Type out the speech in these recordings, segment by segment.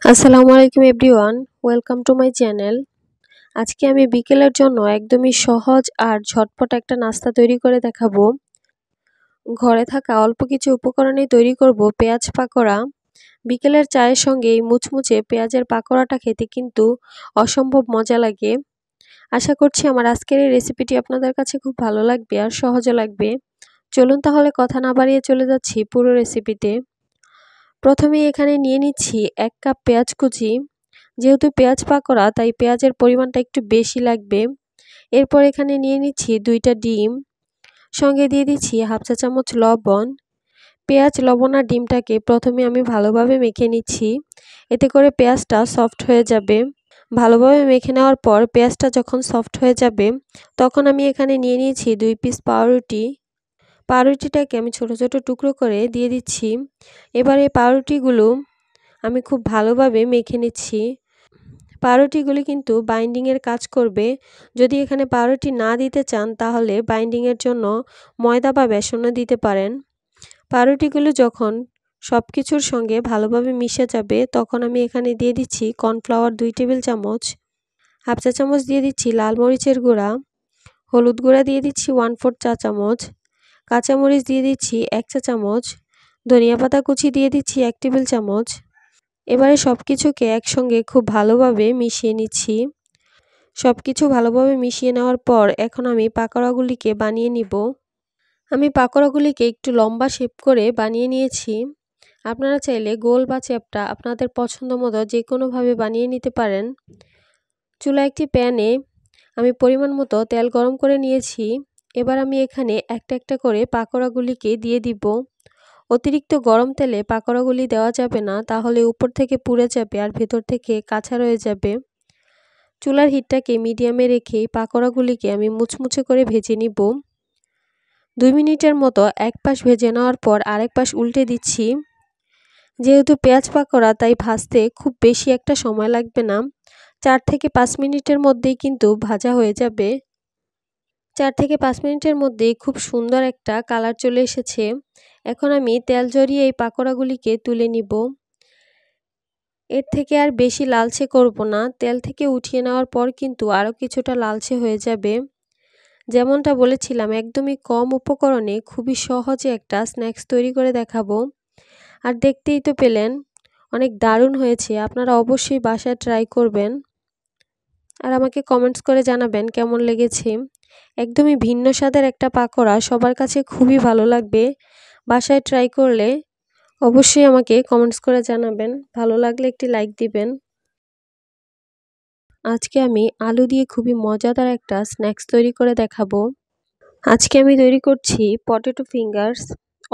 আসসালামু আলাইকুম everyone, welcome to my channel. আজকে আমি বিকেলের জন্য একদমই সহজ আর ঝটপট একটা নাস্তা তৈরি করে দেখাবো। ঘরে থাকা অল্প কিছু উপকরণেই তৈরি করব পেঁয়াজ পাকোড়া। বিকেলের চায়ের সঙ্গে এই মুচমুচে পেঁয়াজের পাকোড়াটা খেতে কিন্তু অসম্ভব মজা লাগে। আশা করছি আমার আজকের এই রেসিপিটি আপনাদের কাছে খুব ভালো লাগবে আর সহজও লাগবে। চলুন তাহলে কথা না বাড়িয়ে চলে যাচ্ছি পুরো রেসিপিতে। প্রথমেই এখানে নিয়ে নিচ্ছি 1 কাপ পেঁয়াজ কুচি। যেহেতু পেঁয়াজ পাকোড়া তাই পেঁয়াজের পরিমাণটা একটু বেশি লাগবে। এরপর এখানে নিয়ে নিচ্ছি 2টা ডিম, সঙ্গে দিয়ে দিচ্ছি হাফ চা চামচ লবণ। পেঁয়াজ, লবণ আর ডিমটাকে প্রথমে আমি ভালোভাবে মেখে নিচ্ছি, এতে করে পেঁয়াজটা সফট হয়ে যাবে। ভালোভাবে মেখে নেওয়ার পর পেঁয়াজটা যখন সফট হয়ে যাবে তখন আমি এখানে নিয়ে নিয়েছি 2 পিস পাউরুটি। পাউরুটিটাকে আমি ছোট ছোট টুকরো করে দিয়ে দিচ্ছি। এবার এই পাউরুটিগুলো আমি খুব ভালোভাবে মেখে নিচ্ছি। পাউরুটিগুলি কিন্তু বাইন্ডিংয়ের কাজ করবে। যদি এখানে পাউরুটি না দিতে চান তাহলে বাইন্ডিংয়ের জন্য ময়দা বা বেসনও দিতে পারেন। পাউরুটিগুলো যখন সব কিছুর সঙ্গে ভালোভাবে মিশে যাবে তখন আমি এখানে দিয়ে দিচ্ছি কর্নফ্লাওয়ার 2 টেবিল চামচ, হাফ চা চামচ দিয়ে দিচ্ছি লাল মরিচের গুঁড়া, হলুদ গুঁড়া দিয়ে দিচ্ছি 1/4 চা চামচ, কাঁচামরিচ দিয়ে দিচ্ছি 1 চা চামচ, ধনিয়া পাতা কুচি দিয়ে দিচ্ছি 1 টেবিল চামচ। এবারে সব কিছুকে একসঙ্গে খুব ভালোভাবে মিশিয়ে নিচ্ছি। সব কিছু ভালোভাবে মিশিয়ে নেওয়ার পর এখন আমি পাকোড়াগুলিকে বানিয়ে নিব। আমি পাকোড়াগুলিকে একটু লম্বা শেপ করে বানিয়ে নিয়েছি। আপনারা চাইলে গোল বা চ্যাপ্টা আপনাদের পছন্দ মতো যে কোনোভাবে বানিয়ে নিতে পারেন। চুলায় একটি প্যানে আমি পরিমাণ মতো তেল গরম করে নিয়েছি। এবার আমি এখানে একটা একটা করে পাকোড়াগুলিকে দিয়ে দিব। অতিরিক্ত গরম তেলে পাকোড়াগুলি দেওয়া যাবে না, তাহলে উপর থেকে পুড়ে যাবে আর ভেতর থেকে কাঁচা রয়ে যাবে। চুলার হিটটাকে মিডিয়ামে রেখে পাকোড়াগুলিকে আমি মুচমুচে করে ভেজে নিব। 2 মিনিটের মতো এক পাশ ভেজে নেওয়ার পর আরেক পাশ উল্টে দিচ্ছি। যেহেতু পেঁয়াজ পাকোড়া তাই ভাজতে খুব বেশি একটা সময় লাগবে না। 4 থেকে 5 মিনিটের মধ্যেই কিন্তু ভাজা হয়ে যাবে। 4 থেকে 5 মিনিটের মধ্যেই খুব সুন্দর একটা কালার চলে এসেছে। এখন আমি তেল ঝরিয়ে এই পাকোড়াগুলিকে তুলে নিব। এর থেকে আর বেশি লালচে করব না। তেল থেকে উঠিয়ে নেওয়ার পর কিন্তু আরও কিছুটা লালচে হয়ে যাবে। যেমনটা বলেছিলাম, একদমই কম উপকরণে খুবই সহজে একটা স্ন্যাক্স তৈরি করে দেখাবো। আর দেখতেই তো পেলেন, অনেক দারুণ হয়েছে। আপনারা অবশ্যই বাসায় ট্রাই করবেন আর আমাকে কমেন্টস করে জানাবেন কেমন লেগেছে। একদমই ভিন্ন স্বাদের একটা পাকোড়া, সবার কাছে খুবই ভালো লাগবে। বাসায় ট্রাই করলে অবশ্যই আমাকে কমেন্টস করে জানাবেন। ভালো লাগলে একটি লাইক দিবেন। আজকে আমি আলু দিয়ে খুবই মজাদার একটা স্ন্যাক্স তৈরি করে দেখাবো। আজকে আমি তৈরি করছি পটেটো ফিঙ্গার্স।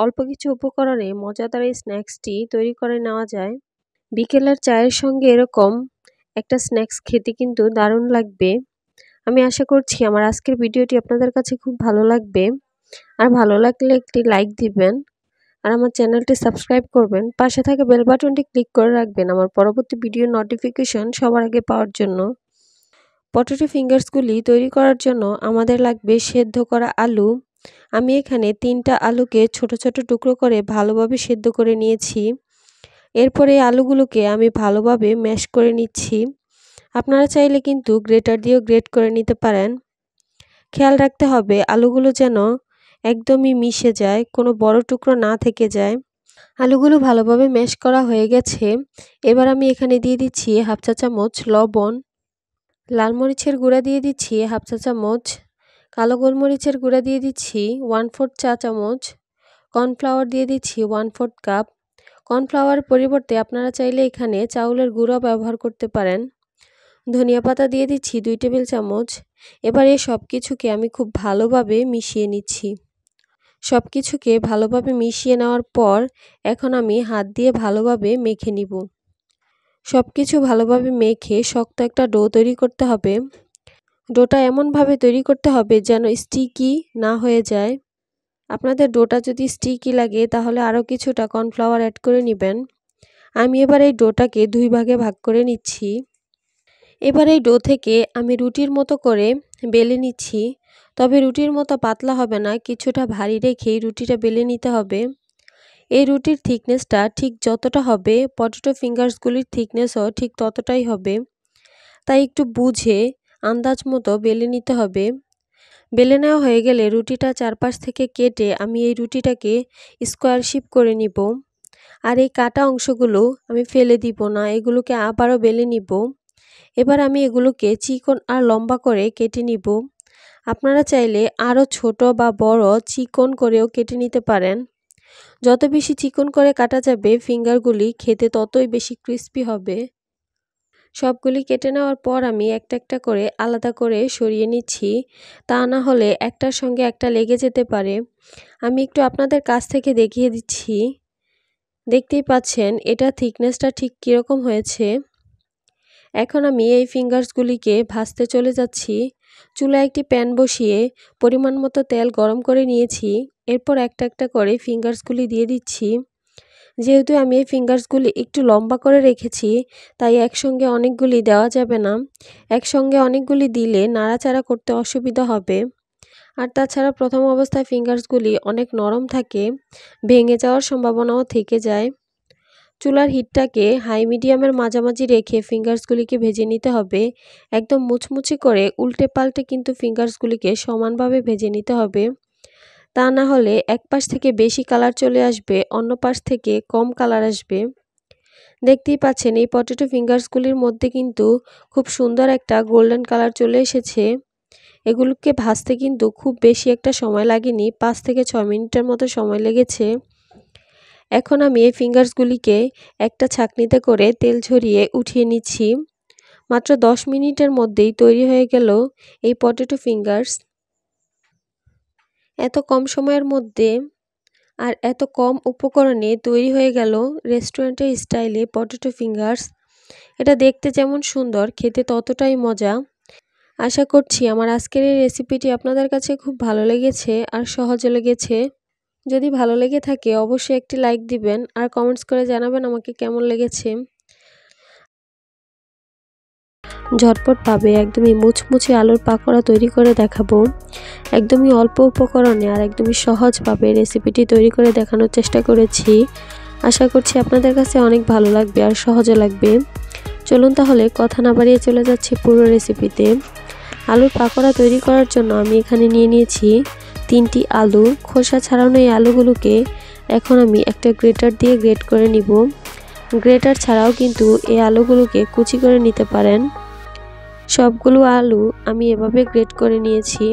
অল্প কিছু উপকরণে মজাদার এই স্ন্যাক্সটি তৈরি করে নেওয়া যায়। বিকেলের চায়ের সঙ্গে এরকম একটা স্ন্যাক্স খেতে কিন্তু দারুণ লাগবে। আমি আশা করছি আমার আজকের ভিডিওটি আপনাদের কাছে খুব ভালো লাগবে। আর ভালো লাগলে একটি লাইক দিবেন আর আমার চ্যানেলটি সাবস্ক্রাইব করবেন। পাশে থাকা বেল বাটনটি ক্লিক করে রাখবেন আমার পরবর্তী ভিডিও নোটিফিকেশন সবার আগে পাওয়ার জন্য। পটেটো ফিঙ্গার্সগুলি তৈরি করার জন্য আমাদের লাগবে সেদ্ধ করা আলু। আমি এখানে 3টা আলুকে ছোট ছোট টুকরো করে ভালোভাবে সেদ্ধ করে নিয়েছি। এরপরে এই আলুগুলোকে আমি ভালোভাবে ম্যাশ করে নিচ্ছি। আপনারা চাইলে কিন্তু গ্রেটার দিয়েও গ্রেট করে নিতে পারেন। খেয়াল রাখতে হবে আলুগুলো যেন একদমই মিশে যায়, কোনো বড় টুকরো না থেকে যায়। আলুগুলো ভালোভাবে ম্যাশ করা হয়ে গেছে। এবার আমি এখানে দিয়ে দিচ্ছি হাফ চা চামচ লবণ, লাল মরিচের গুঁড়া দিয়ে দিচ্ছি হাফ চা চামচ, কালো গোলমরিচের গুঁড়া দিয়ে দিচ্ছি 1/4 চা চামচ, কর্নফ্লাওয়ার দিয়ে দিচ্ছি 1/4 কাপ। কর্নফ্লাওয়ার পরিবর্তে আপনারা চাইলে এখানে চাউলের গুঁড়া ব্যবহার করতে পারেন। ধনিয়া পাতা দিয়ে দিচ্ছি 2 টেবিল চামচ। এবার এই সব কিছুকে আমি খুব ভালোভাবে মিশিয়ে নিচ্ছি। সব কিছুকে ভালোভাবে মিশিয়ে নেওয়ার পর এখন আমি হাত দিয়ে ভালোভাবে মেখে নিব। সব কিছু ভালোভাবে মেখে শক্ত একটা ডো তৈরি করতে হবে। ডোটা এমনভাবে তৈরি করতে হবে যেন স্টিকি না হয়ে যায়। আপনাদের ডোটা যদি স্টিকি লাগে তাহলে আরও কিছুটা কর্নফ্লাওয়ার অ্যাড করে নেবেন। আমি এবার এই ডোটাকে 2 ভাগে ভাগ করে নিচ্ছি। এবার এই ডো থেকে আমি রুটির মতো করে বেলে নিচ্ছি। তবে রুটির মতো পাতলা হবে না, কিছুটা ভারী রেখেই রুটিটা বেলে নিতে হবে। এই রুটির থিকনেসটা ঠিক যতটা হবে পটেটো ফিঙ্গার্সগুলির থিকনেসও ঠিক ততটাই হবে, তাই একটু বুঝে আন্দাজ মতো বেলে নিতে হবে। বেলে নেওয়া হয়ে গেলে রুটিটা চারপাশ থেকে কেটে আমি এই রুটিটাকে স্কোয়ার শেপ করে নিব। আর এই কাটা অংশগুলো আমি ফেলে দিব না, এগুলোকে আবারও বেলে নিব। এবার আমি এগুলোকে চিকন আর লম্বা করে কেটে নিব। আপনারা চাইলে আরও ছোট বা বড় চিকন করেও কেটে নিতে পারেন। যত বেশি চিকন করে কাটা যাবে ফিঙ্গারগুলি খেতে ততই বেশি ক্রিস্পি হবে। সবগুলি কেটে নেওয়ার পর আমি একটা একটা করে আলাদা করে সরিয়ে নিচ্ছি, তা না হলে একটার সঙ্গে একটা লেগে যেতে পারে। আমি একটু আপনাদের কাছ থেকে দেখিয়ে দিচ্ছি। দেখতেই পাচ্ছেন এটা থিকনেসটা ঠিক কীরকম হয়েছে। এখন আমি এই ফিঙ্গার্সগুলিকে ভাজতে চলে যাচ্ছি। চুলায় একটি প্যান বসিয়ে পরিমাণ মতো তেল গরম করে নিয়েছি। এরপর একটা একটা করে ফিঙ্গার্সগুলি দিয়ে দিচ্ছি। যেহেতু আমি এই ফিঙ্গার্সগুলি একটু লম্বা করে রেখেছি, তাই একসঙ্গে অনেকগুলি দেওয়া যাবে না। একসঙ্গে অনেকগুলি দিলে নাড়াচাড়া করতে অসুবিধা হবে। আর তাছাড়া প্রথম অবস্থায় ফিঙ্গার্সগুলি অনেক নরম থাকে, ভেঙে যাওয়ার সম্ভাবনাও থেকে যায়। চুলার হিটটাকে হাই মিডিয়ামের মাঝামাঝি রেখে ফিঙ্গার্সগুলিকে ভেজে নিতে হবে। একদম মুচমুচে করে উল্টে পাল্টে কিন্তু ফিঙ্গার্সগুলিকে সমানভাবে ভেজে নিতে হবে। তা না হলে এক পাশ থেকে বেশি কালার চলে আসবে, অন্য পাশ থেকে কম কালার আসবে। দেখতেই পাচ্ছেন এই পটেটো ফিঙ্গার্সগুলির মধ্যে কিন্তু খুব সুন্দর একটা গোল্ডেন কালার চলে এসেছে। এগুলোকে ভাজতে কিন্তু খুব বেশি একটা সময় লাগেনি, 5 থেকে 6 মিনিটের মতো সময় লেগেছে। এখন আমি এই ফিঙ্গার্সগুলিকে একটা ছাঁকনিতে করে তেল ঝরিয়ে উঠিয়ে নিচ্ছি। মাত্র 10 মিনিটের মধ্যেই তৈরি হয়ে গেল এই পটেটো ফিঙ্গার্স। এত কম সময়ের মধ্যে আর এত কম উপকরণে তৈরি হয়ে গেল রেস্টুরেন্টের স্টাইলে পটেটো ফিঙ্গার্স। এটা দেখতে যেমন সুন্দর, খেতে ততটাই মজা। আশা করছি আমার আজকের এই রেসিপিটি আপনাদের কাছে খুব ভালো লেগেছে আর সহজে লেগেছে। যদি ভালো লেগে থাকে অবশ্যই একটি লাইক দিবেন আর কমেন্টস করে জানাবেন আমাকে কেমন লেগেছে। ঝটপটভাবে একদমই মুচমুচে আলুর পাকোড়া তৈরি করে দেখাবো। একদমই অল্প উপকরণে আর একদমই সহজভাবে রেসিপিটি তৈরি করে দেখানোর চেষ্টা করেছি। আশা করছি আপনাদের কাছে অনেক ভালো লাগবে আর সহজে লাগবে। চলুন তাহলে কথা না বাড়িয়ে চলে যাচ্ছি পুরো রেসিপিতে। আলুর পাকোড়া তৈরি করার জন্য আমি এখানে নিয়ে নিয়েছি 3টি আলু। খোসা ছাড়ানো এই আলুগুলোকে এখন আমি একটা গ্রেটার দিয়ে গ্রেট করে নিব। গ্রেটার ছাড়াও কিন্তু এই আলুগুলোকে কুচি করে নিতে পারেন। সবগুলো আলু আমি এভাবে গ্রেট করে নিয়েছি।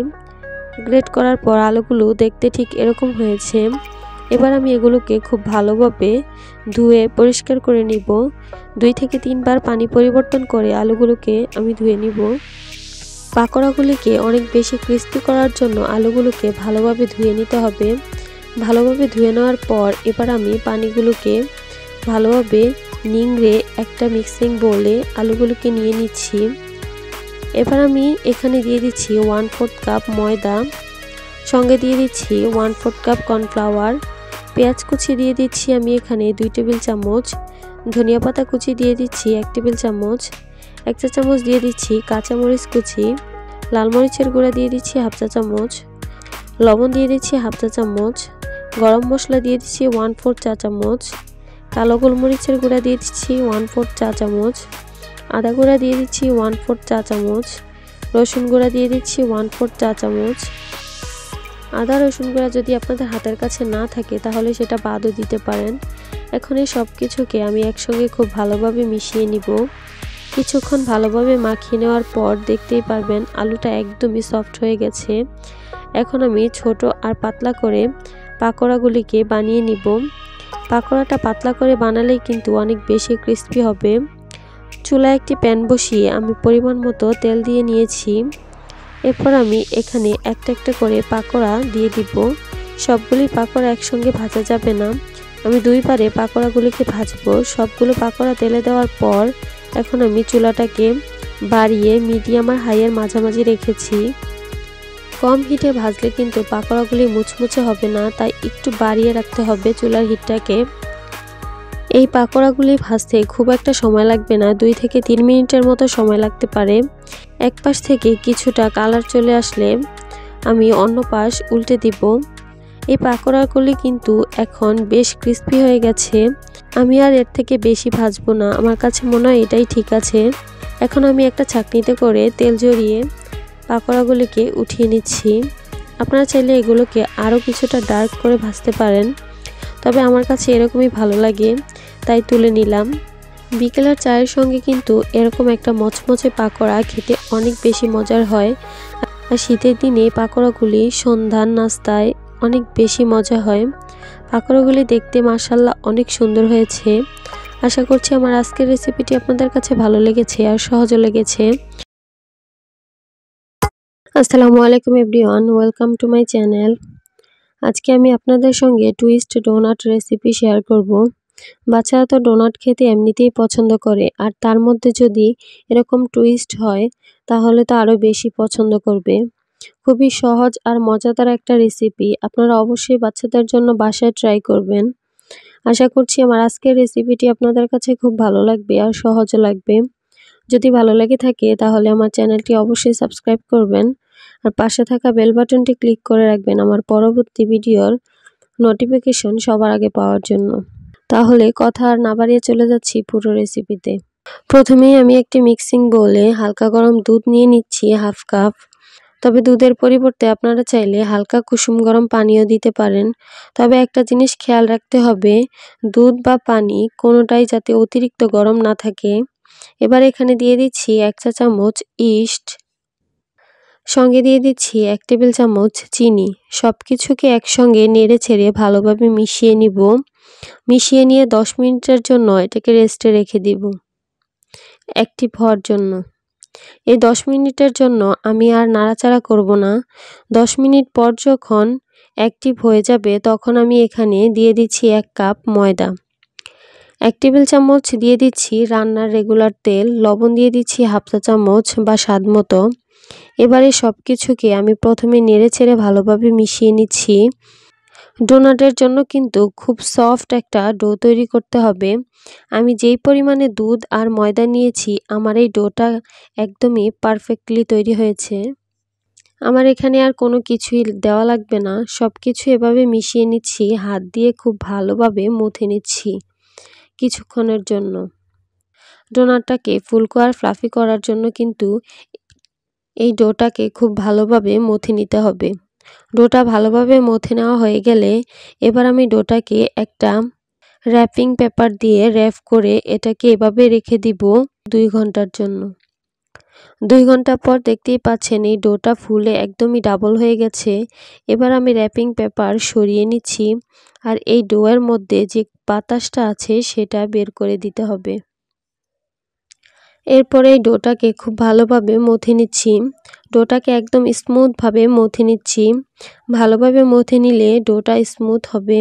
গ্রেট করার পর আলুগুলো দেখতে ঠিক এরকম হয়েছে। এবার আমি এগুলোকে খুব ভালোভাবে ধুয়ে পরিষ্কার করে নিব। 2 থেকে 3 বার পানি পরিবর্তন করে আলুগুলোকে আমি ধুয়ে নিব। পাকোড়াগুলিকে অনেক বেশি ক্রিস্পি করার জন্য আলুগুলোকে ভালোভাবে ধুয়ে নিতে হবে। ভালোভাবে ধুয়ে নেওয়ার পর এবার আমি পানিগুলোকে ভালোভাবে নিংড়ে একটা মিক্সিং বোলে আলুগুলোকে নিয়ে নিচ্ছি। এবার আমি এখানে দিয়ে দিচ্ছি 1/4 কাপ ময়দা, সঙ্গে দিয়ে দিচ্ছি 1/4 কাপ কর্নফ্লাওয়ার। পেঁয়াজ কুচি দিয়ে দিচ্ছি আমি এখানে 2 টেবিল চামচ। ধনিয়া পাতা কুচি দিয়ে দিচ্ছি 1 টেবিল চামচ। 1 চা চামচ দিয়ে দিচ্ছি কাঁচামরিচ কুচি। লাল মরিচের গুঁড়া দিয়ে দিচ্ছি 1/2 চা চামচ। লবণ দিয়ে দিচ্ছি 1/2 চা চামচ। গরম মশলা দিয়ে দিচ্ছি 1/4 চা চামচ। কালো গোলমরিচের গুঁড়া দিয়ে দিচ্ছি 1/4 চা চামচ। আদা গুঁড়া দিয়ে দিচ্ছি 1/4 চা চামচ। রসুন গুঁড়া দিয়ে দিচ্ছি 1/4 চা চামচ। আদা রসুন গুঁড়া যদি আপনাদের হাতের কাছে না থাকে তাহলে সেটা বাদও দিতে পারেন। এখন এই সব কিছুকে আমি একসঙ্গে খুব ভালোভাবে মিশিয়ে নিব। কিছুক্ষণ ভালোভাবে মাখিয়ে নেওয়ার পর দেখতেই পারবেন আলুটা একদমই সফট হয়ে গেছে। এখন আমি ছোট আর পাতলা করে পাকোড়াগুলিকে বানিয়ে নিব। পাকোড়াটা পাতলা করে বানালেই কিন্তু অনেক বেশি ক্রিস্পি হবে। চুলায় একটি প্যান বসিয়ে আমি পরিমাণ মতো তেল দিয়ে নিয়েছি। এরপর আমি এখানে একটা একটা করে পাকোড়া দিয়ে দিব। সবগুলি পাকোড়া একসঙ্গে ভাজা যাবে না, আমি 2 বারে পাকোড়াগুলিকে ভাজবো। সবগুলো পাকোড়া তেলে দেওয়ার পর এখন আমি চুলাটাকে বাড়িয়ে মিডিয়াম আর হাইয়ের মাঝামাঝি রেখেছি। কম হিটে ভাজলে কিন্তু পাকোড়াগুলি মুচমুচে হবে না, তাই একটু বাড়িয়ে রাখতে হবে চুলার হিটটাকে। এই পাকোড়াগুলি ভাজতে খুব একটা সময় লাগবে না, 2 থেকে 3 মিনিটের মতো সময় লাগতে পারে। এক পাশ থেকে কিছুটা কালার চলে আসলে আমি অন্য পাশ উল্টে দিব। এই পাকোড়াগুলি কিন্তু এখন বেশ ক্রিস্পি হয়ে গেছে। আমি আর এর থেকে বেশি ভাজবো না, আমার কাছে মনে হয় এটাই ঠিক আছে। এখন আমি একটা ছাঁকনিতে করে তেল ঝরিয়ে পাকোড়াগুলিকে উঠিয়ে নিচ্ছি। আপনারা চাইলে এগুলোকে আরও কিছুটা ডার্ক করে ভাজতে পারেন, তবে আমার কাছে এরকমই ভালো লাগে, তাই তুলে নিলাম। বিকেলের চায়ের সঙ্গে কিন্তু এরকম একটা মচমচে পাকোড়া খেতে অনেক বেশি মজার হয়। আর শীতের দিনে পাকোড়াগুলি সন্ধ্যার নাস্তায় অনেক বেশি মজা হয়। পাকোড়াগুলি দেখতে মাশাআল্লাহ অনেক সুন্দর হয়েছে। আশা করছি আমার আজকের রেসিপিটি আপনাদের কাছে ভালো লেগেছে আর সহজও লেগেছে। আসসালামু আলাইকুম everyone, welcome to my channel. আজকে আমি আপনাদের সঙ্গে টুইস্ট ডোনাট রেসিপি শেয়ার করব। বাচ্চারা তো ডোনাট খেতে এমনিতেই পছন্দ করে, আর তার মধ্যে যদি এরকম টুইস্ট হয় তাহলে তো আরও বেশি পছন্দ করবে। খুবই সহজ আর মজাদার একটা রেসিপি, আপনারা অবশ্যই বাচ্চাদের জন্য বাসায় ট্রাই করবেন। আশা করছি আমার আজকের রেসিপিটি আপনাদের কাছে খুব ভালো লাগবে আর সহজও লাগবে। যদি ভালো লেগে থাকে তাহলে আমার চ্যানেলটি অবশ্যই সাবস্ক্রাইব করবেন আর পাশে থাকা বেল বাটনটি ক্লিক করে রাখবেন আমার পরবর্তী ভিডিওর নোটিফিকেশন সবার আগে পাওয়ার জন্য। তাহলে কথা আর না বাড়িয়ে চলে যাচ্ছি পুরো রেসিপিতে। প্রথমেই আমি একটি মিক্সিং বোলে হালকা গরম দুধ নিয়ে নিচ্ছি হাফ কাপ। তবে দুধের পরিবর্তে আপনারা চাইলে হালকা কুসুম গরম পানিও দিতে পারেন। তবে একটা জিনিস খেয়াল রাখতে হবে, দুধ বা পানি কোনোটাই যাতে অতিরিক্ত গরম না থাকে। এবার এখানে দিয়ে দিচ্ছি 1 চা চামচ ইস্ট, সঙ্গে দিয়ে দিচ্ছি 1 টেবিল চামচ চিনি। সব কিছুকে একসঙ্গে নেড়ে ছেড়ে ভালোভাবে মিশিয়ে নিব। মিশিয়ে নিয়ে 10 মিনিটের জন্য এটাকে রেস্টে রেখে দিব অ্যাক্টিভ হওয়ার জন্য। এই 10 মিনিটের জন্য আমি আর নাড়াচাড়া করব না। 10 মিনিট পর যখন অ্যাক্টিভ হয়ে যাবে তখন আমি এখানে দিয়ে দিচ্ছি 1 কাপ ময়দা, 1 টেবিল চামচ দিয়ে দিচ্ছি রান্নার রেগুলার তেল, লবণ দিয়ে দিচ্ছি হাফ চা চামচ বা স্বাদ মতো। এবারে সব কিছুকে আমি প্রথমে নেড়ে ছেড়ে ভালোভাবে মিশিয়ে নিচ্ছি। ডোনাটের জন্য কিন্তু খুব সফট একটা ডো তৈরি করতে হবে। আমি যেই পরিমাণে দুধ আর ময়দা নিয়েছি আমার এই ডোটা একদমই পারফেক্টলি তৈরি হয়েছে। আমার এখানে আর কোনো কিছুই দেওয়া লাগবে না, সব কিছু এভাবে মিশিয়ে নিচ্ছি, হাত দিয়ে খুব ভালোভাবে মথে নিচ্ছি কিছুক্ষণের জন্য। ডোনাটটাকে ফুলকো আর ফ্লাফি করার জন্য কিন্তু এই ডোটাকে খুব ভালোভাবে মথে নিতে হবে। ডোটা ভালোভাবে মথে নেওয়া হয়ে গেলে এবার আমি ডোটাকে একটা র্যাপিং পেপার দিয়ে র্যাপ করে এটাকে এভাবে রেখে দিব 2 ঘন্টার জন্য। 2 ঘন্টা পর দেখতেই পাচ্ছেন এই ডোটা ফুলে একদমই ডাবল হয়ে গেছে। এবার আমি র্যাপিং পেপার সরিয়ে নিচ্ছি আর এই ডোয়ের মধ্যে যে বাতাসটা আছে সেটা বের করে দিতে হবে। এরপরে এই ডোটাকে খুব ভালোভাবে মথে নিচ্ছি। ডোটাকে একদম স্মুথভাবে মথে নিচ্ছি। ভালোভাবে মথে নিলে ডোটা স্মুথ হবে।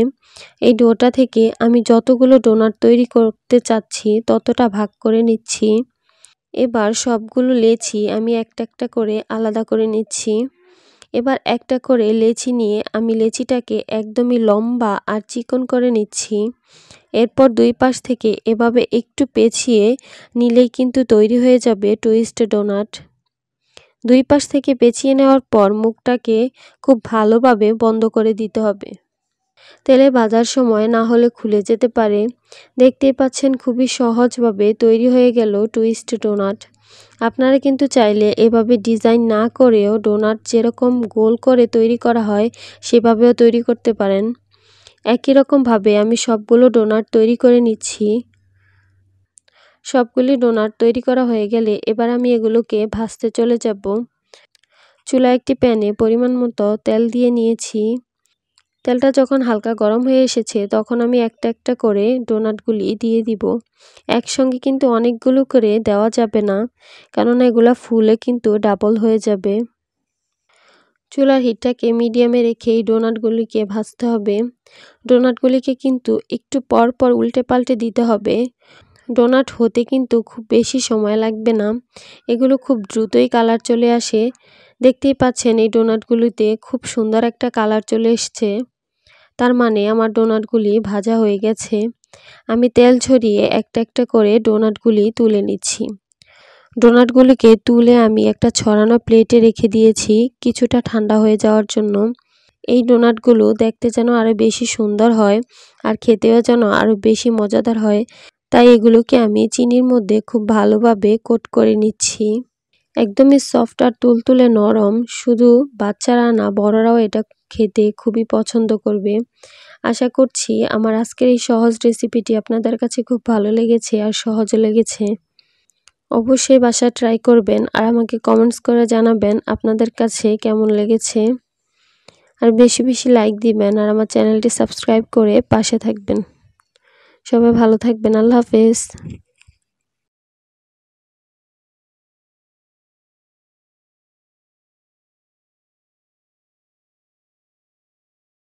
এই ডোটা থেকে আমি যতগুলো ডোনাট তৈরি করতে চাচ্ছি ততটা ভাগ করে নিচ্ছি। এবার সবগুলো লেচি আমি একটা একটা করে আলাদা করে নিচ্ছি। এবার একটা করে লেচি নিয়ে আমি লেচিটাকে একদমই লম্বা আর চিকন করে নিচ্ছি। এরপর 2 পাশ থেকে এভাবে একটু পেঁচিয়ে নিলেই কিন্তু তৈরি হয়ে যাবে টুইস্ট ডোনাট। 2 পাশ থেকে পেঁচিয়ে নেওয়ার পর মুখটাকে খুব ভালোভাবে বন্ধ করে দিতে হবে। তেলে ভাজার সময় না হলে খুলে যেতে পারে। দেখতেই পাচ্ছেন খুবই সহজভাবে তৈরি হয়ে গেল টুইস্ট ডোনাট। আপনারা কিন্তু চাইলে এভাবে ডিজাইন না করেও ডোনাট যেরকম গোল করে তৈরি করা হয় সেভাবেও তৈরি করতে পারেন। একই রকমভাবে আমি সবগুলো ডোনাট তৈরি করে নিচ্ছি। সবগুলি ডোনাট তৈরি করা হয়ে গেলে এবার আমি এগুলোকে ভাজতে চলে যাব। চুলায় একটি প্যানে পরিমাণ মতো তেল দিয়ে নিয়েছি। তেলটা যখন হালকা গরম হয়ে এসেছে তখন আমি একটা একটা করে ডোনাটগুলি দিয়ে দিব। একসঙ্গে কিন্তু অনেকগুলো করে দেওয়া যাবে না, কেননা এগুলা ফুলে কিন্তু ডাবল হয়ে যাবে। চুলার হিটটাকে মিডিয়ামে রেখে এই ডোনাটগুলিকে ভাজতে হবে। ডোনাটগুলিকে কিন্তু একটু পর পর উল্টে পাল্টে দিতে হবে। ডোনাট হতে কিন্তু খুব বেশি সময় লাগবে না, এগুলো খুব দ্রুতই কালার চলে আসে। দেখতেই পাচ্ছেন এই ডোনাটগুলিতে খুব সুন্দর একটা কালার চলে এসছে, তার মানে আমার ডোনাটগুলি ভাজা হয়ে গেছে। আমি তেল ঝরিয়ে একটা একটা করে ডোনাটগুলি তুলে নিচ্ছি। ডোনাটগুলিকে তুলে আমি একটা ছড়ানো প্লেটে রেখে দিয়েছি কিছুটা ঠান্ডা হয়ে যাওয়ার জন্য। এই ডোনাটগুলো দেখতে যেন আরও বেশি সুন্দর হয় আর খেতেও যেন আরও বেশি মজাদার হয়, তাই এগুলোকে আমি চিনির মধ্যে খুব ভালোভাবে কোট করে নিচ্ছি। একদমই সফট আর তুলতুলে নরম, শুধু বাচ্চারা না বড়রাও এটা খেতে খুবই পছন্দ করবে। আশা করছি আমার আজকের এই সহজ রেসিপিটি আপনাদের কাছে খুব ভালো লেগেছে আর সহজও লেগেছে। অবশ্যই বাসায় ট্রাই করবেন আর আমাকে কমেন্টস করে জানাবেন আপনাদের কাছে কেমন লেগেছে। আর বেশি বেশি লাইক দিবেন আর আমার চ্যানেলটি সাবস্ক্রাইব করে পাশে থাকবেন। সবাই ভালো থাকবেন। আল্লাহ হাফেজ।